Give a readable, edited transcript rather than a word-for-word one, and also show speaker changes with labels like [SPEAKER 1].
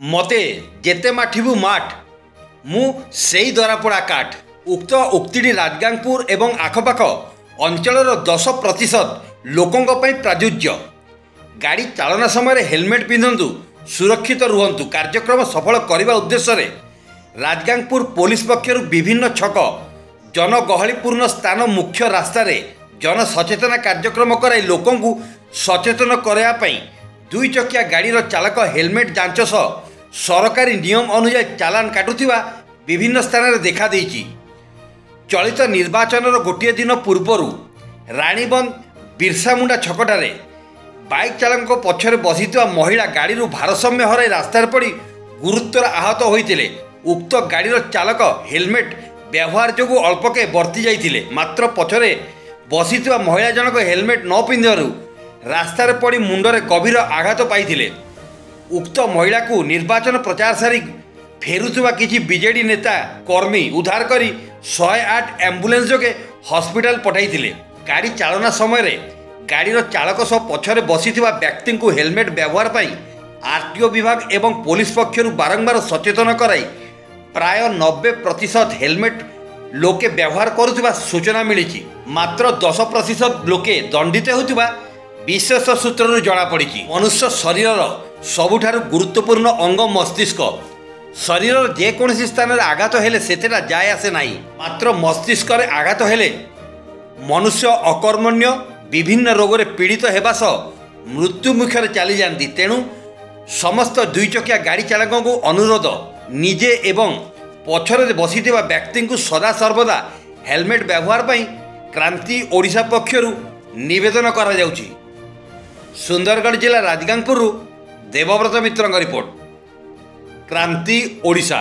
[SPEAKER 1] मते जेते माठिबु माठ मु सेई दरापड़ा काठ। उक्त उक्तिटी राजगांगपुर एवं आखपाख अंचलर 10% लोकों प्राजुज्य। गाड़ी चालना समय हेलमेट पिंधु, सुरक्षित रुहंतु। कार्यक्रम सफल करने उद्देश्य राजगांगपुर पुलिस पक्षर विभिन्न छक जनगहलीपूर्ण स्थान मुख्य रास्तार जन सचेतना कार्यक्रम कराई लोकों सचेतन करने दुई चकिया गाड़ीर चालक हेलमेट जांच सह सरकारी नियम अनुसार चालान काटुथिबा विभिन्न स्थान में देखा देइछि। चलित निर्वाचन गोटे दिन पूर्वर राणीबंध बिरसामुंडा छकटारे बाइक चालक पछरे बसिथिबा महिला गाड़ी भारसाम्य हराई रास्तार पड़ी गुरुतर आहत होइतिले। उक्त गाड़ीर चालक हेलमेट व्यवहार जोगु अल्पके बर्ती जाइतिले, मात्र पछरे बसिथिबा महिला जनक हेलमेट न पिंधिबारु रास्तार पड़ी मुंडरे गभीर आघात पाइथिले। उक्त महिला को निर्वाचन प्रचार सारी फेरुवा किसी बीजेडी नेता कर्मी उद्धार करी 108 एम्बुलेंस जोगे हॉस्पिटल पठाइथिले। गाड़ी चालना समय गाड़ीर चालक सह पछरे बसिथिबा व्यक्ति को हेलमेट व्यवहार पाई आरटीओ विभाग एवं पुलिस पक्षर बारंबार सचेतन कराई प्राय 90% हेलमेट लोके व्यवहार करुथिबा सूचना मिली। मात्र 10% लोके दंडित होतिबा विशेष सूत्रରୁ जଣା पड़ी। मनुष्य शरीर सबुठारु गुरुत्वपूर्ण अंग मस्तिष्क। शरीर जेकोसी स्थान में आघात हेले सेतेटा जाय आसे नाही, मात्र मस्तिष्क रे आघात हेले मनुष्य अकर्मण्य विभिन्न रोग पीड़ित होगा सह मृत्यु मुखर चली जाती। तेणु समस्त दुई चकिया गाड़ी चालकों को अनुरोध निजे एवं पछरे बसिथिबा व्यक्ति को सदा सर्वदा हेलमेट व्यवहार पर क्रांति ओडिशा पक्षरु निवेदन करा जाउछि। सुंदरगढ़ जिला राजगांगपुर देवव्रत मित्र रिपोर्ट, क्रांति ओडिशा।